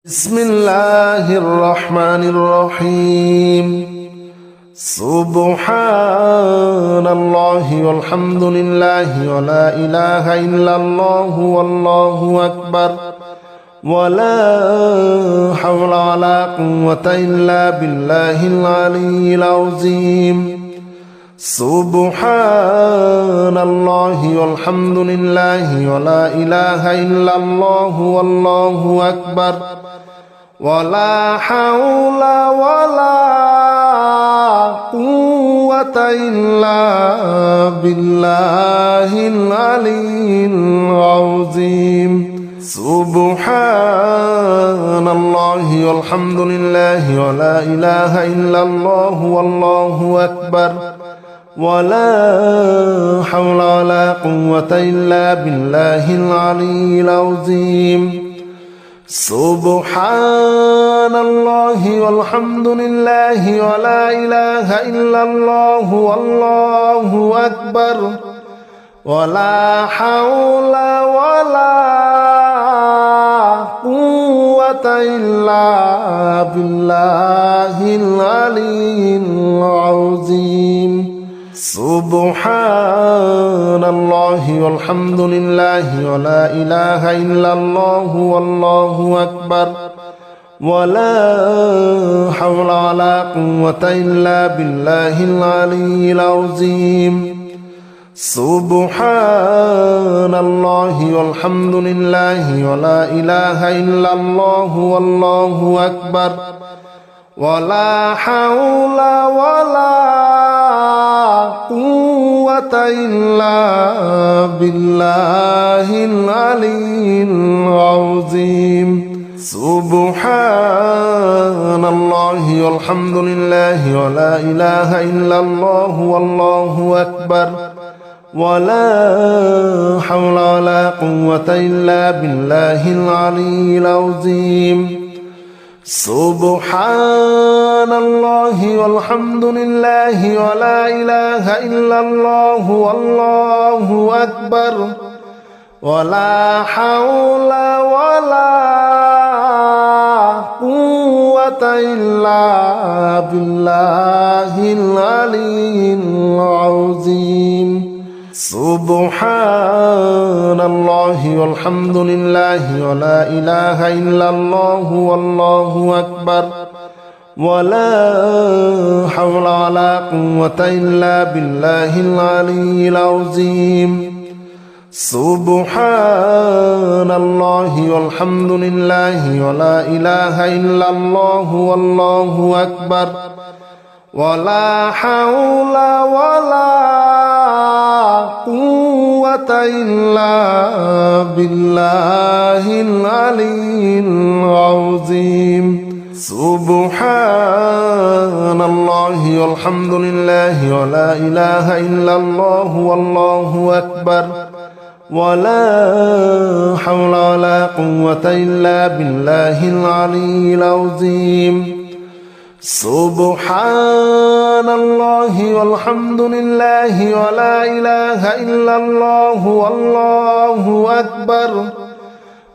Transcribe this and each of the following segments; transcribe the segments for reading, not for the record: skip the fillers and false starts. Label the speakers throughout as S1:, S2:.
S1: بسم الله الرحمن الرحيم. سبحان الله والحمد لله ولا إله إلا الله والله أكبر ولا حول ولا قوة إلا بالله العلي العظيم. سبحان الله والحمد لله ولا إله إلا الله والله أكبر ولا حول ولا قوة إلا بالله العلي العظيم. سبحان الله والحمد لله ولا إله إلا الله والله أكبر ولا حول ولا قوة إلا بالله العلي العظيم. سبحان الله والحمد لله ولا إله إلا الله والله أكبر ولا حول ولا قوة إلا بالله العلي العظيم. سبحان الله والحمد لله ولا إله إلا الله والله أكبر ولا حول ولا قوة إلا بالله العلي العظيم. سبحان الله والحمد لله ولا إله إلا الله والله أكبر ولا حول ولا قوة إلا بالله العلي العظيم. سبحان الله والحمد لله ولا إله إلا الله والله أكبر ولا حول ولا قوة إلا بالله العلي العظيم. سبحان الله والحمد لله ولا إله إلا الله والله أكبر ولا حول ولا قوة إلا بالله العلي العظيم. سبحان الله والحمد لله ولا إله إلا الله والله أكبر ولا حول ولا قوة إلا بالله العلي العظيم. سبحان الله والحمد لله ولا إله إلا الله والله أكبر ولا حول ولا قوة إلا بالله العلي العظيم. سبحان الله والحمد لله ولا إله إلا الله والله أكبر ولا حول ولا قوة إلا بالله العلي العظيم. سبحان الله والحمد لله ولا إله إلا الله والله أكبر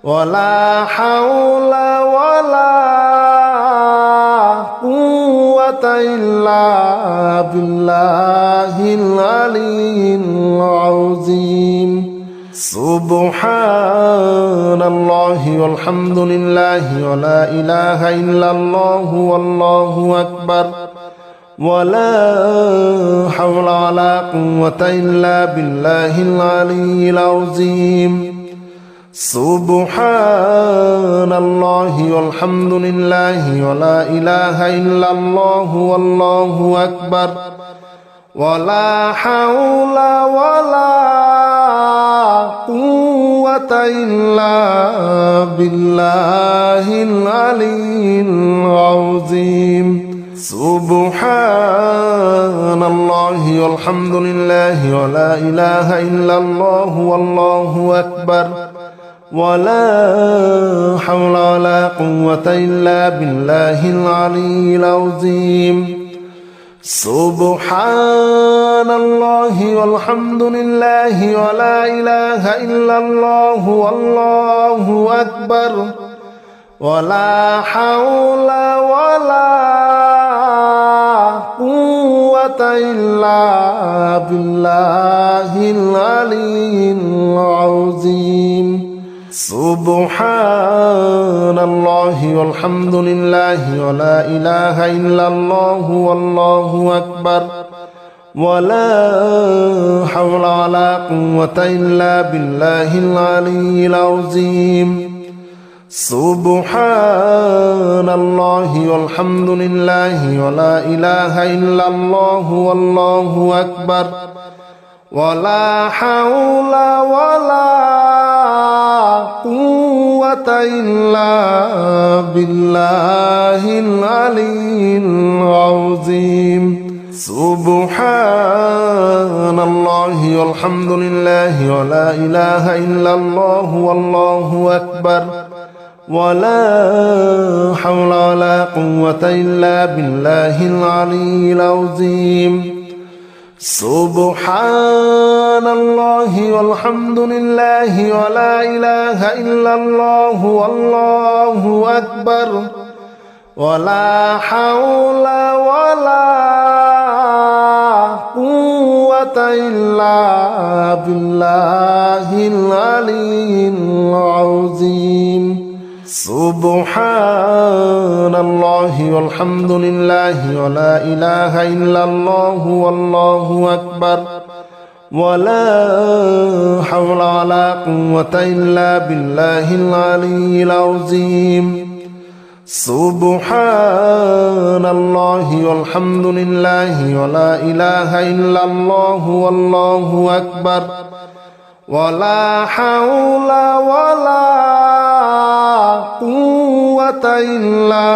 S1: ولا حول ولا قوة إلا بالله العلي العظيم. سبحان الله والحمد لله ولا إله إلا الله والله أكبر ولا حول ولا قوة إلا بالله العلي العظيم. سبحان الله والحمد لله ولا إله إلا الله والله أكبر ولا حول ولا قوة إلا بالله العلي العظيم. سبحان الله والحمد لله ولا إله إلا الله والله أكبر ولا حول ولا قوة إلا بالله العلي العظيم. سبحان الله والحمد لله ولا إله إلا الله والله أكبر ولا حول ولا قوة إلا بالله العلي العظيم سبحان الله والحمد لله ولا إله إلا الله والله أكبر ولا حول ولا قوة إلا بالله العلي العظيم سبحان الله والحمد لله ولا إله إلا الله والله أكبر ولا حول ولا قوة إلا بالله العلي العظيم سبحان الله والحمد لله ولا إله إلا الله والله أكبر ولا حول ولا قوة إلا بالله العلي العظيم سبحان الله والحمد لله ولا إله إلا الله والله أكبر ولا حول ولا قوة إلا بالله العلي العظيم سبحان الله والحمد لله ولا إله إلا الله والله أكبر ولا حول ولا قوة إلا بالله العلي العظيم سبحان الله والحمد لله ولا إله إلا الله والله أكبر ولا حول ولا قوة إلا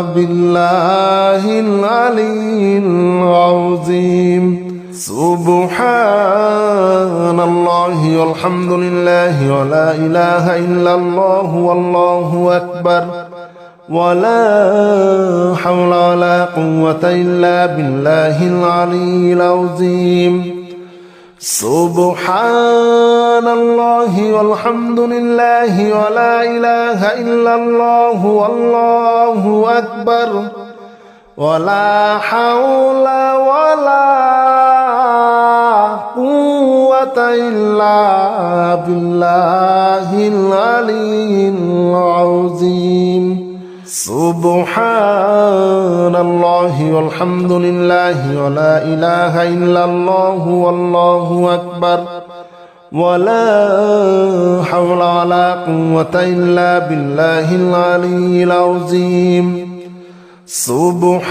S1: بالله العلي العظيم سبحان الله والحمد لله ولا إله إلا الله والله أكبر ولا حول ولا قوة إلا بالله العلي العظيم سبحان الله والحمد لله ولا إله إلا الله والله أكبر ولا حول ولا قوة إلا بالله العلي العظيم سبحان الله والحمد لله ولا إله إلا الله والله أكبر ولا حول ولا قوة إلا بالله العلي العظيم سبحان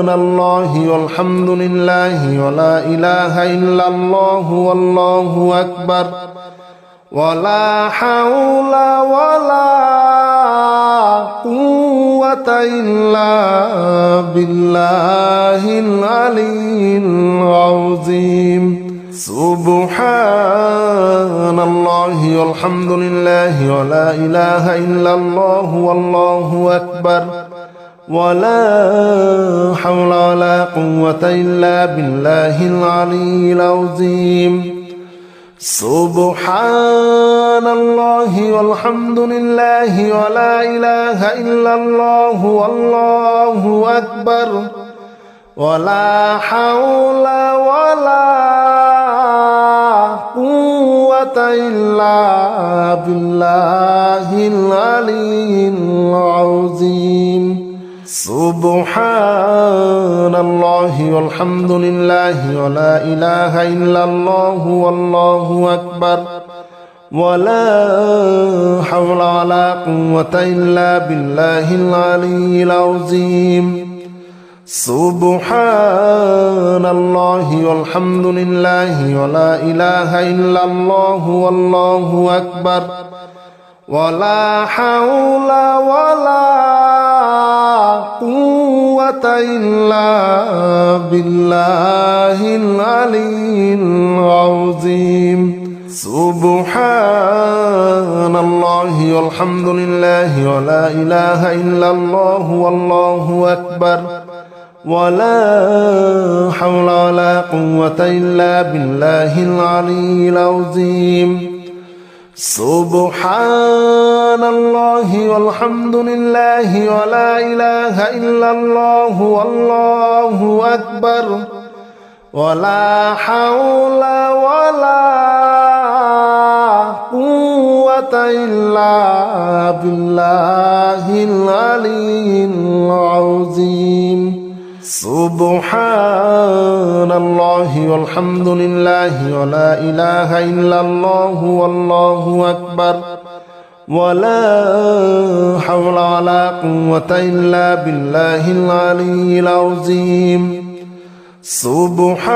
S1: الله والحمد لله ولا إله إلا الله والله أكبر ولا حول ولا قوة إلا بالله العلي العظيم سبحان الله والحمد لله ولا إله إلا الله والله أكبر ولا حول ولا قوة إلا بالله العلي العظيم سبحان الله والحمد لله ولا إله إلا الله والله أكبر ولا حول ولا قوة إلا بالله العلي العظيم سبحان الله والحمد لله ولا إله إلا الله والله أكبر ولا حول ولا قوة إلا بالله العلي العظيم سبحان الله والحمد لله ولا إله إلا الله والله أكبر ولا حول ولا قوة إلا بالله العلي العظيم سبحان الله والحمد لله ولا إله إلا الله والله أكبر ولا حول ولا قوة إلا بالله العلي العظيم سبحان الله والحمد لله ولا إله إلا الله والله أكبر ولا حول ولا قوة إلا بالله العلي العظيم سبحان الله والحمد لله ولا إله إلا الله والله أكبر ولا حول ولا قوة إلا بالله العلي العظيم سبحان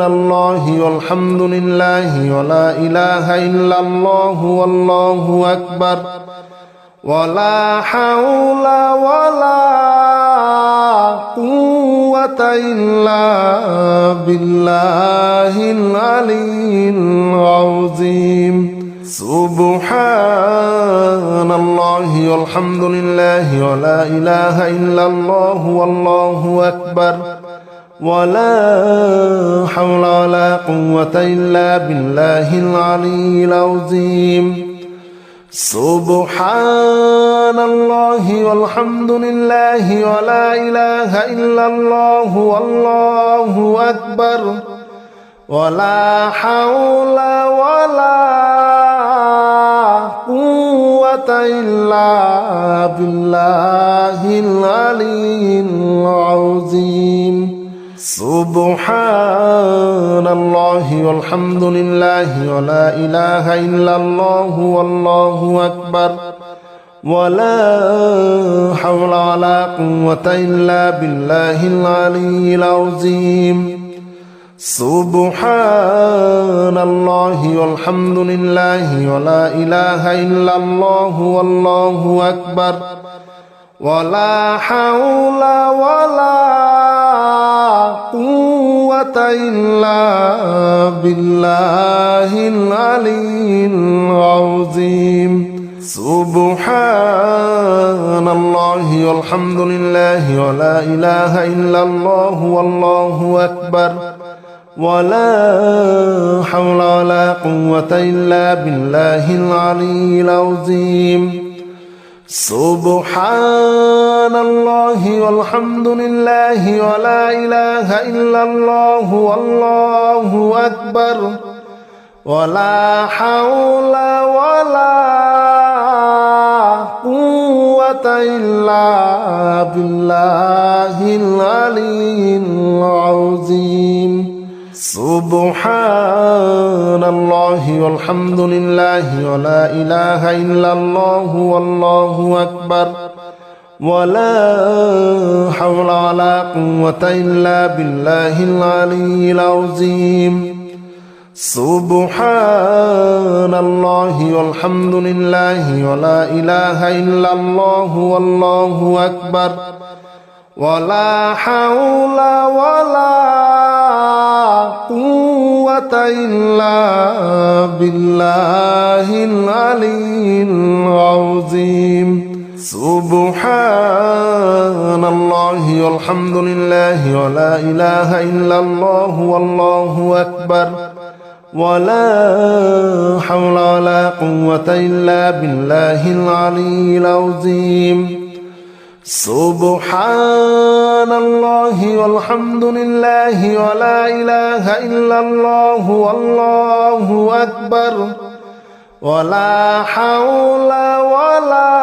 S1: الله والحمد لله ولا إله إلا الله والله أكبر ولا حول ولا قوة إلا بالله العلي العظيم سبحان الله والحمد لله ولا إله إلا الله والله أكبر ولا حول ولا قوة إلا بالله العلي العظيم سبحان الله والحمد لله ولا إله إلا الله والله أكبر ولا حول ولا قوة إلا بالله العلي العظيم سبحان الله والحمد لله ولا إله إلا الله والله أكبر ولا حول ولا قوة إلا بالله العلي العظيم سبحان الله والحمد لله ولا إله إلا الله والله أكبر ولا حول ولا قوة إلا بالله العلي العظيم سبحان الله والحمد لله ولا إله إلا الله والله أكبر ولا حول ولا قوة إلا بالله العلي العظيم سبحان الله والحمد لله ولا إله إلا الله والله أكبر ولا حول ولا قوة إلا بالله العلي العظيم سبحان الله والحمد لله ولا إله إلا الله والله أكبر ولا حول ولا قوة إلا بالله العلي العظيم سبحان الله والحمد لله ولا إله إلا الله والله أكبر ولا حول ولا قوة إلا بالله العلي العظيم سبحان الله والحمد لله ولا إله إلا الله والله أكبر ولا حول ولا قوة إلا بالله العلي العظيم سبحان الله والحمد لله ولا إله إلا الله والله أكبر ولا حول ولا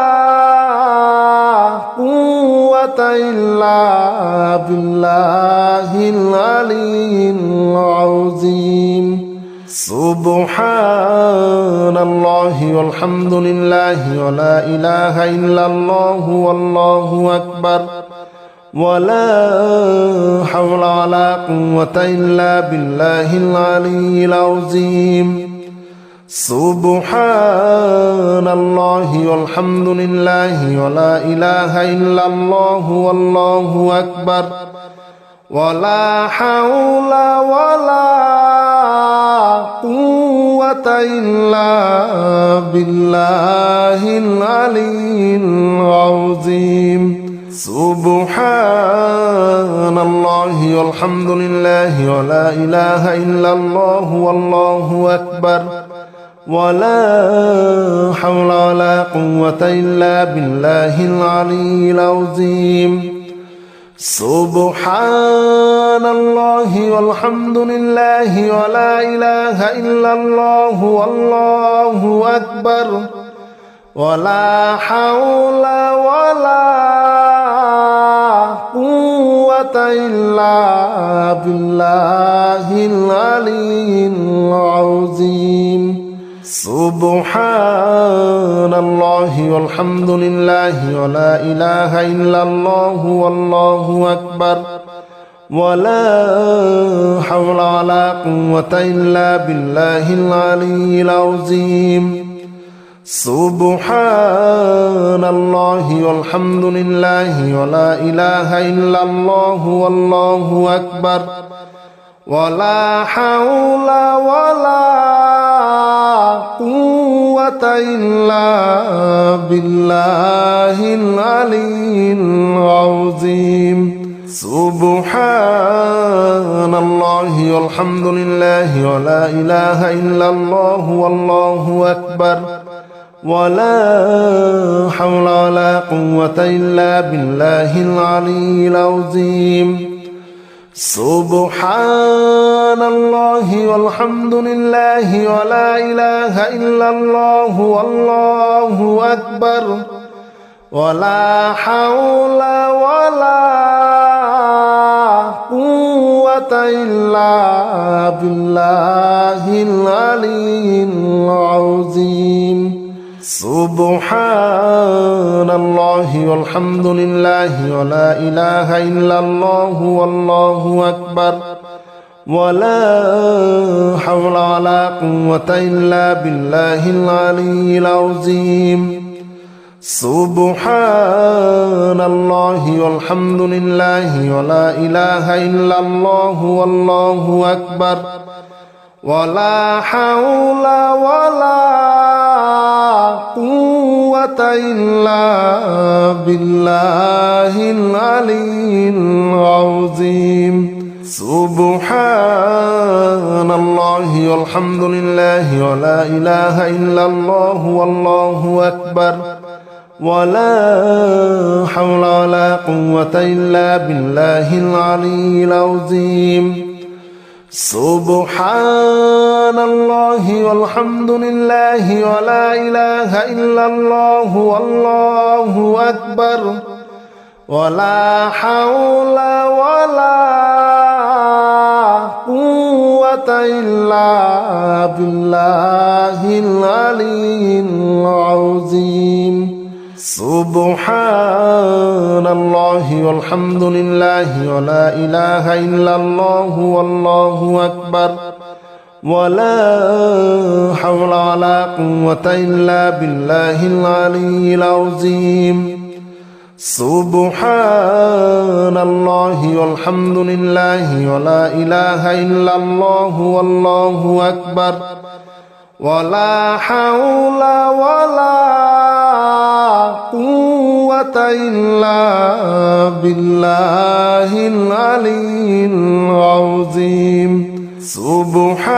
S1: قوة إلا بالله العلي العظيم سبحان الله والحمد لله ولا إله إلا الله والله أكبر ولا حول ولا قوة إلا بالله العلي العظيم سبحان الله والحمد لله ولا إله إلا الله والله أكبر ولا حول ولا قوة إلا بالله العلي العظيم سبحان الله والحمد لله ولا إله إلا الله والله أكبر ولا حول ولا قوة إلا بالله العلي العظيم سبحان الله والحمد لله ولا إله إلا الله والله أكبر ولا حول ولا قوة إلا بالله العلي العظيم سبحان الله والحمد لله ولا إله إلا الله والله أكبر ولا حول ولا قوة إلا بالله العلي العظيم سبحان الله والحمد لله ولا إله إلا الله والله أكبر ولا حول ولا قوة إلا بالله العلي العظيم سبحان الله والحمد لله ولا إله إلا الله والله أكبر ولا حول ولا قوة إلا بالله العلي العظيم سبحان الله والحمد لله ولا إله إلا الله والله أكبر ولا حول ولا قوة إلا بالله العلي العظيم سبحان الله والحمد لله ولا إله إلا الله والله أكبر ولا حول ولا قوة إلا بالله العلي العظيم سبحان الله والحمد لله ولا إله إلا الله والله أكبر ولا حول ولا قوة إلا بالله العلي العظيم سبحان الله والحمد لله ولا إله إلا الله والله أكبر ولا حول ولا قوة إلا بالله العلي العظيم سبحان الله والحمد لله ولا إله إلا الله والله أكبر ولا حول ولا قوة إلا بالله العلي العظيم سبحان الله والحمد لله ولا إله إلا الله والله أكبر ولا حول ولا قوة إلا بالله العلي العظيم سبحان الله والحمد لله ولا إله إلا الله والله أكبر ولا حول ولا قوة إلا بالله العلي العظيم سبحان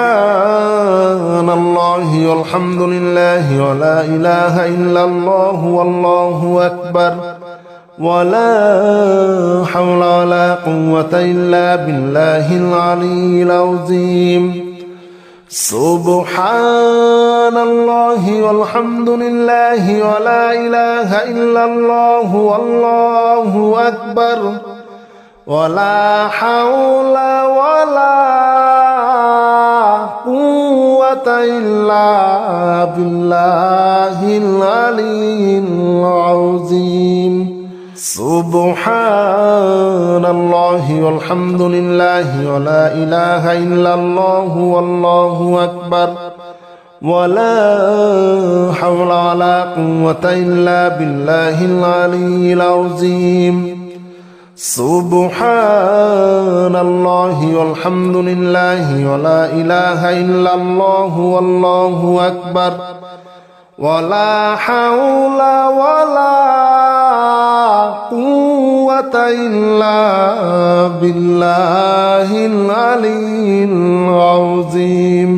S1: الله والحمد لله ولا إله إلا الله والله أكبر ولا حول ولا قوة إلا بالله العلي العظيم سبحان الله والحمد لله ولا إله إلا الله والله أكبر ولا حول ولا قوة إلا بالله العلي العظيم سبحان الله والحمد لله ولا إله إلا الله والله أكبر ولا حول ولا قوة إلا بالله العلي العظيم سبحان الله والحمد لله ولا إله إلا الله والله أكبر ولا حول ولا قوة إلا بالله العلي العظيم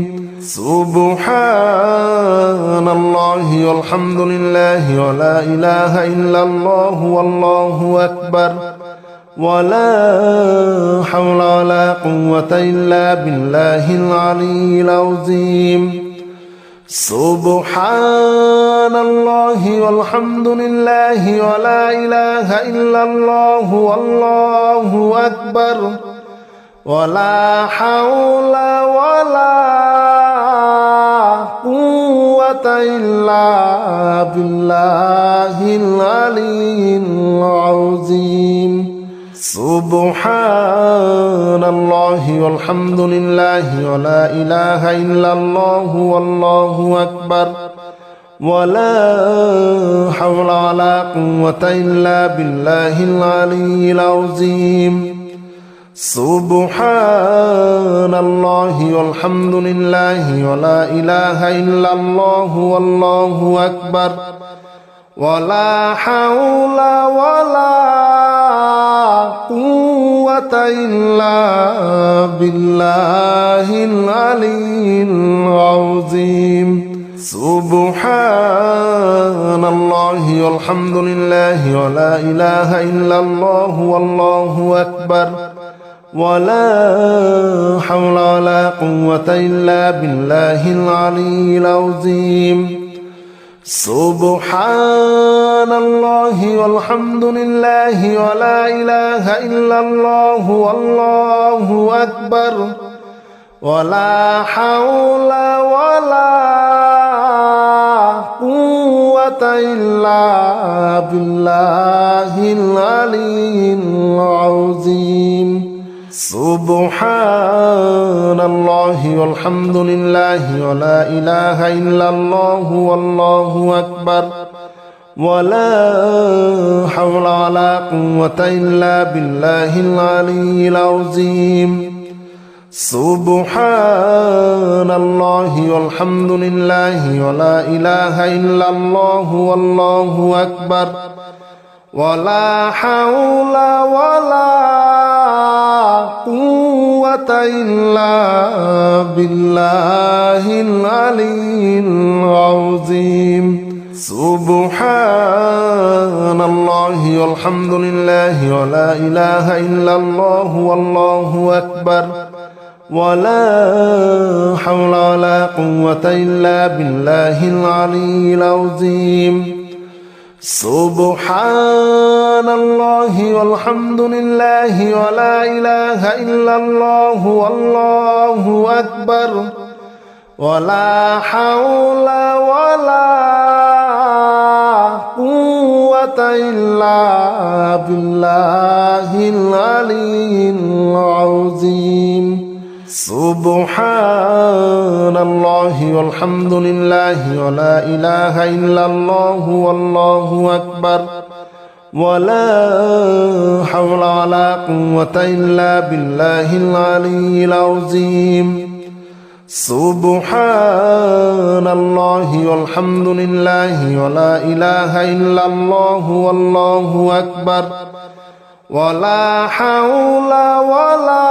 S1: سبحان الله والحمد لله ولا إله إلا الله والله أكبر ولا حول ولا قوة إلا بالله العلي العظيم سبحان الله والحمد لله ولا إله إلا الله والله أكبر ولا حول ولا قوة إلا بالله العلي العظيم سبحان الله والحمد لله ولا إله إلا الله والله أكبر ولا حول ولا قوة إلا بالله العلي العظيم سبحان الله والحمد لله ولا إله إلا الله والله أكبر ولا حول ولا قوة إلا بالله العلي العظيم سبحان الله والحمد لله ولا إله إلا الله والله أكبر ولا حول ولا قوة إلا بالله العلي العظيم سبحان الله والحمد لله ولا إله إلا الله والله أكبر ولا حول ولا قوة إلا بالله العلي العظيم سبحان الله والحمد لله ولا إله إلا الله والله أكبر ولا حول ولا قوة إلا بالله العلي العظيم سبحان الله والحمد لله ولا إله إلا الله والله أكبر ولا حول ولا قوة إلا بالله العلي العظيم سبحان الله والحمد لله ولا إله إلا الله والله أكبر ولا حول ولا قوة إلا بالله العلي العظيم سبحان الله والحمد لله ولا إله إلا الله والله أكبر ولا حول ولا قوة إلا بالله العلي العظيم سبحان الله والحمد لله ولا إله إلا الله والله أكبر ولا حول ولا قوة إلا بالله العلي العظيم سبحان الله والحمد لله ولا إله إلا الله والله أكبر ولا حول ولا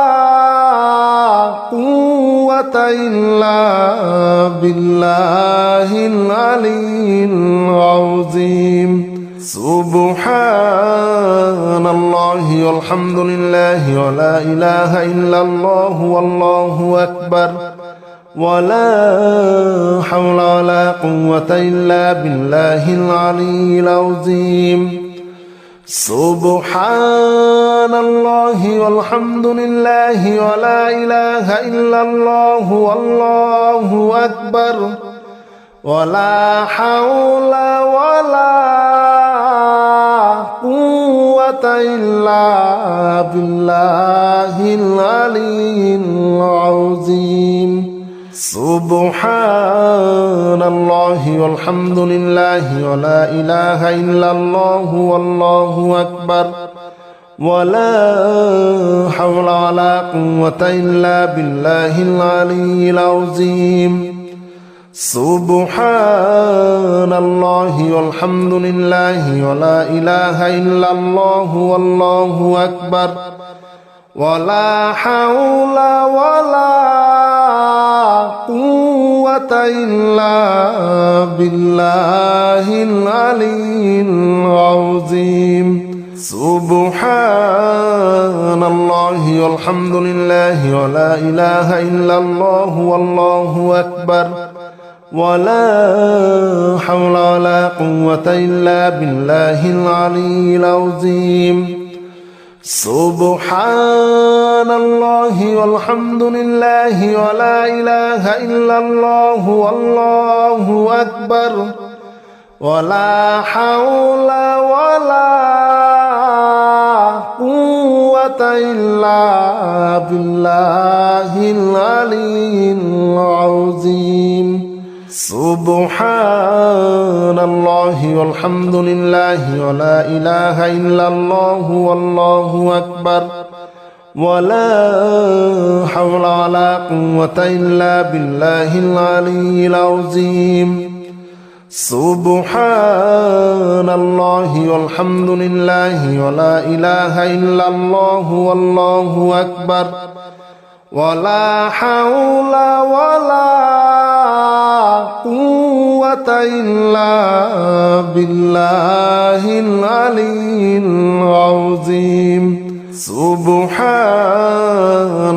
S1: قوة إلا بالله العلي العظيم سبحان الله والحمد لله ولا إله إلا الله والله أكبر ولا حول ولا قوة إلا بالله العلي العظيم سبحان الله والحمد لله ولا إله إلا الله والله أكبر ولا حول ولا قوة إلا بالله العلي العظيم سبحان الله والحمد لله ولا إله إلا الله والله أكبر ولا حول ولا قوة إلا بالله العلي العظيم سبحان الله والحمد لله ولا إله إلا الله والله أكبر ولا حول ولا قوة إلا بالله العلي العظيم سبحان الله والحمد لله ولا إله إلا الله والله أكبر ولا حول ولا قوة إلا بالله العلي العظيم سبحان الله والحمد لله ولا إله إلا الله والله أكبر ولا حول ولا قوة إلا بالله العلي العظيم سبحان الله والحمد لله ولا إله إلا الله والله أكبر ولا حول ولا قوة إلا بالله العلي العظيم سبحان الله والحمد لله ولا إله إلا الله والله أكبر ولا حول ولا قوة إلا بالله العلي العظيم سبحان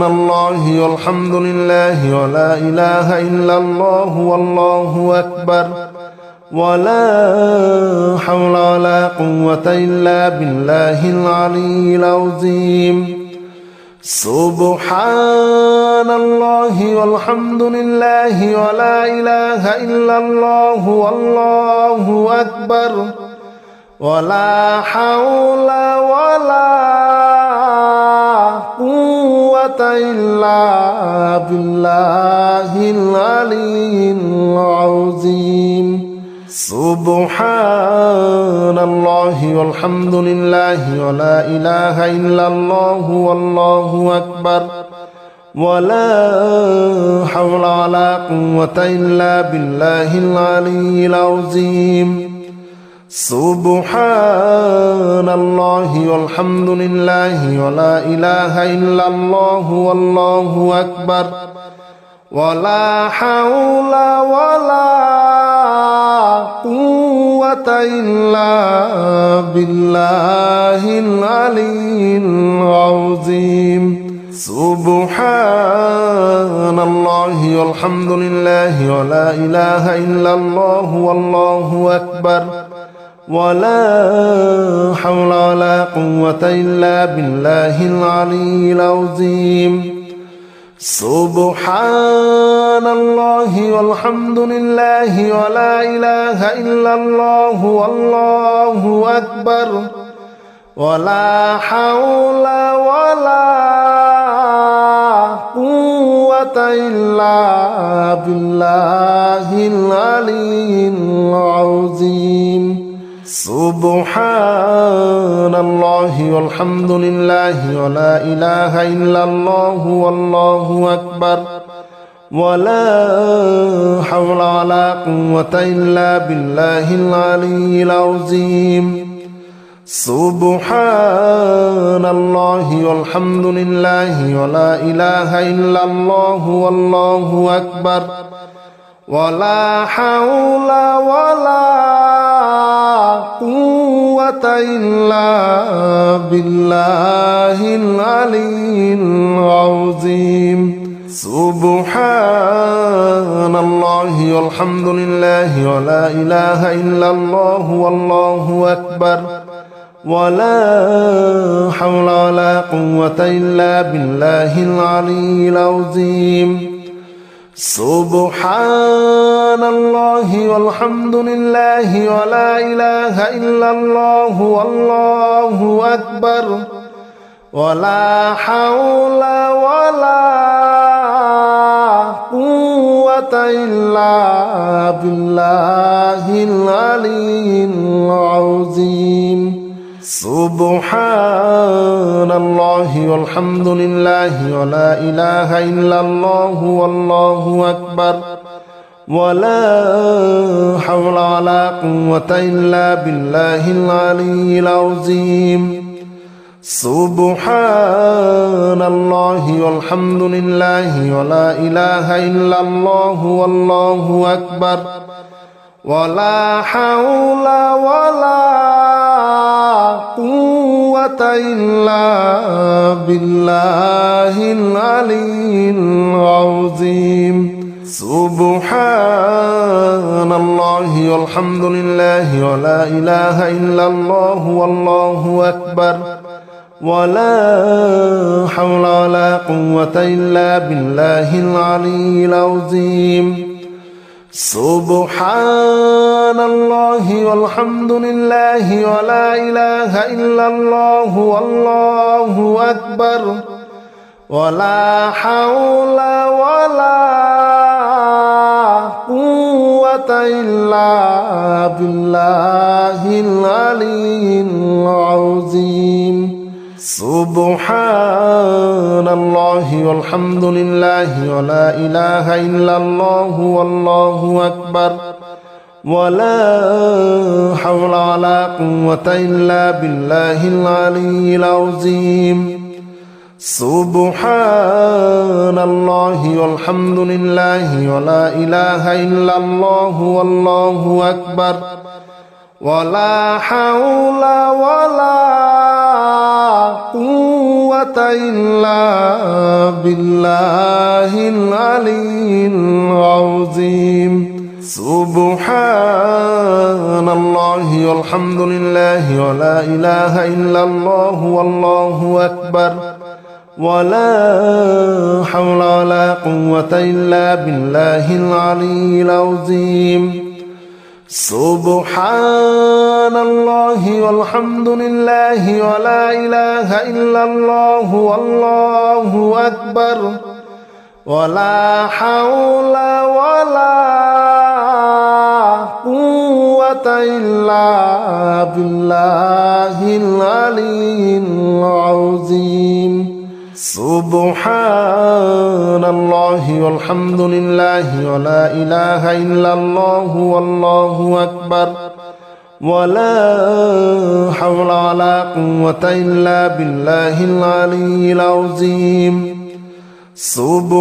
S1: الله والحمد لله ولا إله إلا الله والله أكبر ولا حول ولا قوة إلا بالله العلي العظيم سبحان الله والحمد لله ولا إله إلا الله والله أكبر ولا حول ولا قوة إلا بالله العلي العظيم سبحان الله والحمد لله ولا إله إلا الله والله أكبر ولا حول ولا قوة إلا بالله العلي العظيم سبحان الله والحمد لله ولا إله إلا الله والله أكبر ولا حول ولا قوة إلا بالله العلي العظيم سبحان الله والحمد لله ولا إله إلا الله والله أكبر ولا حول ولا قوة إلا بالله العلي العظيم سبحان الله والحمد لله ولا إله إلا الله والله أكبر ولا حول ولا قوة إلا بالله العلي العظيم سبحان الله والحمد لله ولا إله إلا الله والله أكبر ولا حول ولا قوة إلا بالله العلي العظيم سبحان الله والحمد لله ولا إله إلا الله والله أكبر ولا حول ولا قوة إلا بالله العلي العظيم سبحان الله والحمد لله ولا إله إلا الله والله أكبر ولا حول ولا قوة إلا بالله العلي العظيم سبحان الله والحمد لله ولا إله إلا الله والله أكبر ولا حول ولا قوة إلا بالله العلي العظيم سبحان الله والحمد لله ولا إله إلا الله والله أكبر ولا حول ولا قوة إلا بالله العلي العظيم سبحان الله والحمد لله ولا إله إلا الله والله أكبر ولا حول ولا قوة إلا بالله العلي العظيم سبحان الله والحمد لله ولا إله إلا الله والله أكبر ولا حول ولا قوة إلا بالله العلي العظيم سبحان الله والحمد لله ولا إله إلا الله والله أكبر ولا حول ولا قوة إلا بالله العلي العظيم سبحان الله والحمد لله ولا إله إلا الله والله أكبر ولا حول ولا قوة إلا بالله العلي العظيم سبحان الله والحمد لله ولا إله إلا الله والله أكبر ولا حول ولا قوة إلا بالله العلي العظيم سبحان الله والحمد لله ولا إله إلا الله والله أكبر ولا حول ولا قوة إلا بالله العلي العظيم سبحان الله والحمد لله ولا إله إلا الله والله أكبر ولا حول ولا قوة إلا بالله العلي العظيم سبحان الله والحمد لله ولا إله إلا الله والله أكبر ولا حول ولا قوة إلا بالله العلي العظيم سبحان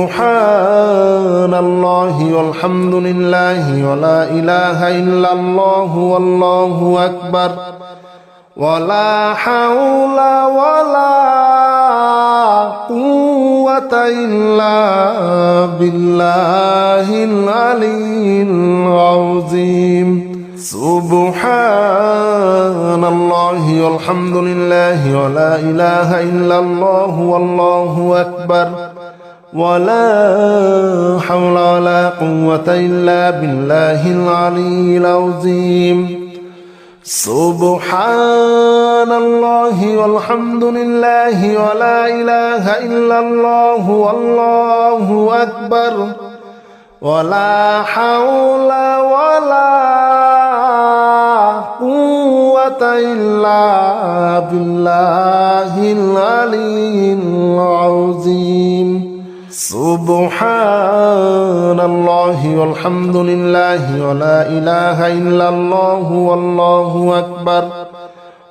S1: الله والحمد لله ولا إله إلا الله والله أكبر ولا حول ولا قوة إلا بالله العلي العظيم سبحان الله والحمد لله ولا إله إلا الله والله أكبر ولا حول ولا قوة إلا بالله العلي العظيم سبحان الله والحمد لله ولا إله إلا الله والله أكبر ولا حول ولا قوة إلا بالله العلي العظيم سبحان الله والحمد لله ولا إله إلا الله والله أكبر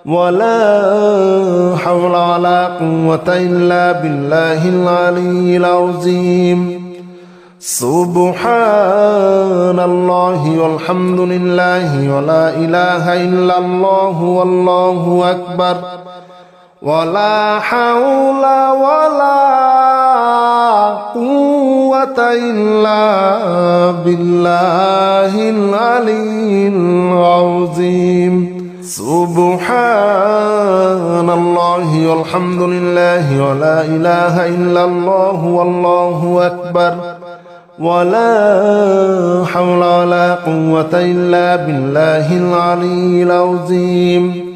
S1: ولا حول ولا قوة إلا بالله العلي العظيم سبحان الله والحمد لله ولا إله إلا الله والله أكبر ولا حول ولا قوة إلا بالله العلي العظيم سبحان الله والحمد لله ولا إله إلا الله والله أكبر ولا حول ولا قوة إلا بالله العلي العظيم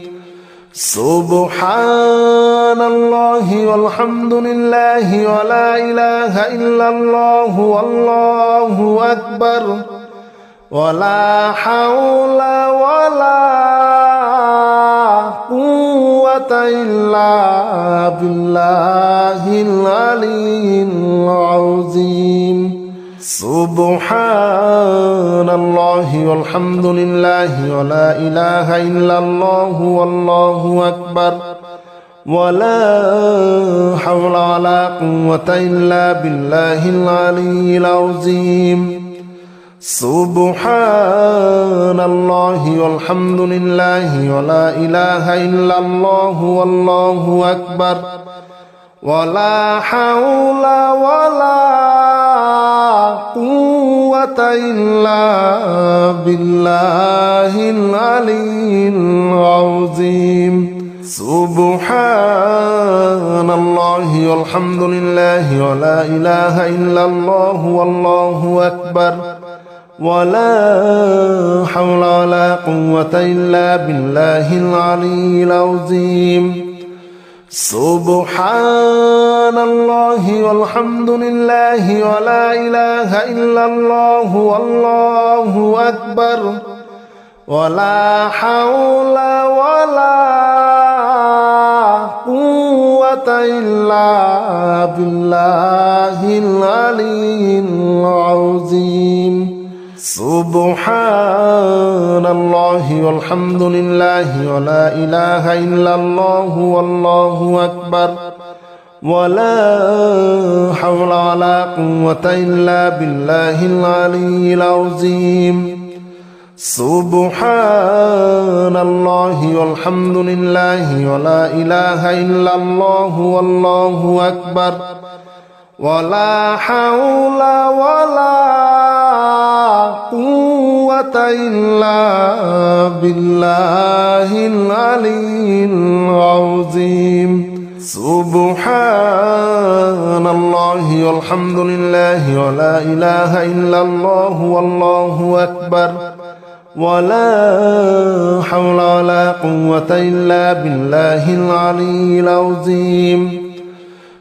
S1: سبحان الله والحمد لله ولا إله إلا الله والله أكبر ولا حول ولا قوة إلا بالله العلي العظيم سبحان الله والحمد لله ولا إله إلا الله والله أكبر ولا حول ولا قوة إلا بالله العلي العظيم سبحان الله والحمد لله ولا إله إلا الله والله أكبر ولا حول ولا قوة إلا بالله العلي العظيم سبحان الله والحمد لله ولا إله إلا الله والله أكبر ولا حول ولا قوة إلا بالله العلي العظيم سبحان الله والحمد لله ولا إله إلا الله والله أكبر ولا حول ولا قوة إلا بالله العلي العظيم سبحان الله والحمد لله ولا إله إلا الله والله أكبر ولا حول ولا قوة إلا بالله العلي العظيم سبحان الله والحمد لله ولا إله إلا الله والله أكبر ولا حول ولا قوة إلا بالله العلي العظيم سبحان الله والحمد لله ولا إله إلا الله والله أكبر ولا حول ولا قوة إلا بالله العلي العظيم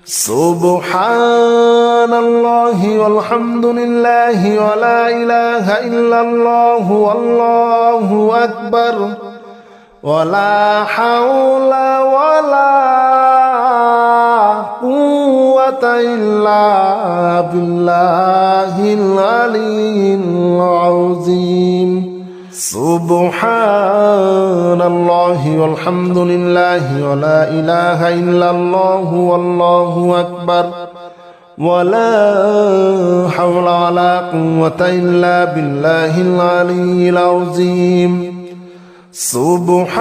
S1: سبحان الله والحمد لله ولا إله إلا الله والله أكبر ولا حول ولا قوة إلا بالله العلي العظيم سبحان الله والحمد لله ولا إله إلا الله والله أكبر ولا حول ولا قوة إلا بالله العلي العظيم سبحان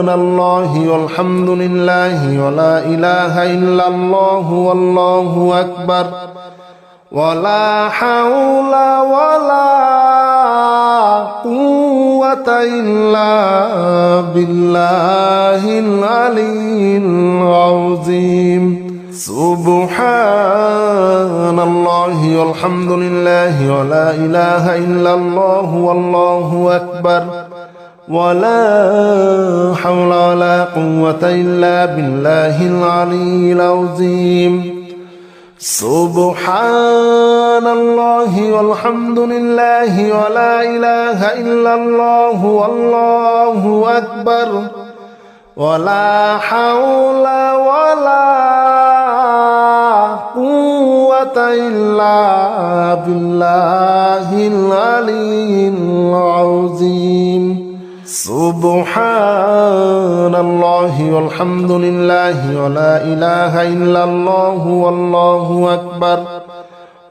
S1: الله والحمد لله ولا إله إلا الله والله أكبر ولا حول ولا قوة إلا بالله العلي العظيم سبحان الله والحمد لله ولا إله إلا الله والله أكبر ولا حول ولا قوة إلا بالله العلي العظيم سبحان الله والحمد لله ولا إله إلا الله والله أكبر ولا حول ولا قوة إلا بالله العلي العظيم سبحان الله والحمد لله ولا إله إلا الله والله أكبر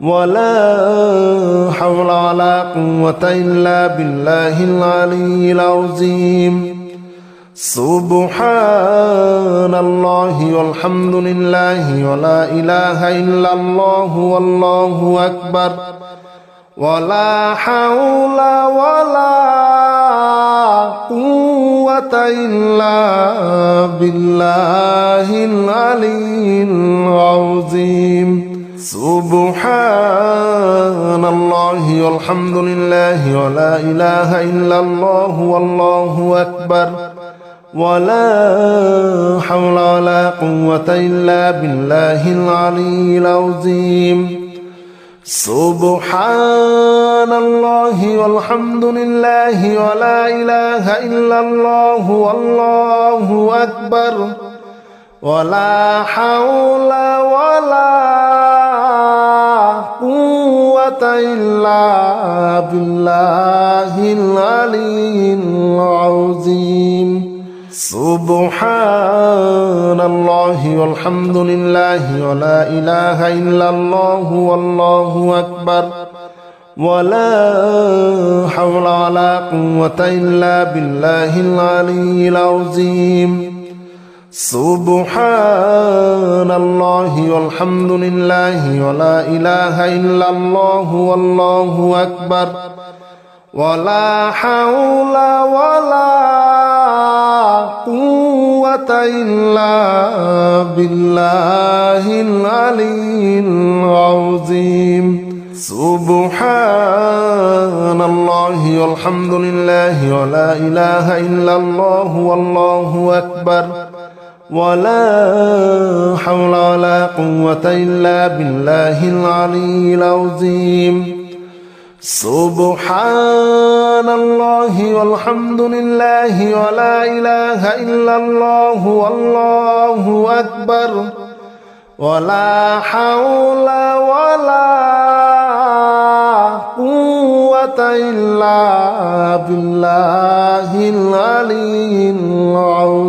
S1: ولا حول ولا قوة إلا بالله العلي العظيم سبحان الله والحمد لله ولا إله إلا الله والله أكبر ولا حول ولا قوة إلا بالله العلي العظيم سبحان الله والحمد لله ولا إله إلا الله والله أكبر ولا حول ولا قوة إلا بالله العلي العظيم سبحان الله والحمد لله ولا إله إلا الله والله أكبر ولا حول ولا قوة إلا بالله العلي العظيم سبحان الله والحمد لله ولا إله إلا الله والله أكبر ولا حول ولا قوة إلا بالله العلي العظيم سبحان الله والحمد لله ولا إله إلا الله والله أكبر ولا حول ولا قوة إلا بالله العلي العظيم سبحان الله والحمد لله ولا إله إلا الله والله أكبر ولا حول ولا قوة إلا بالله العلي العظيم سبحان الله والحمد لله ولا إله إلا الله والله أكبر ولا حول ولا قوة إلا بالله العلي العظيم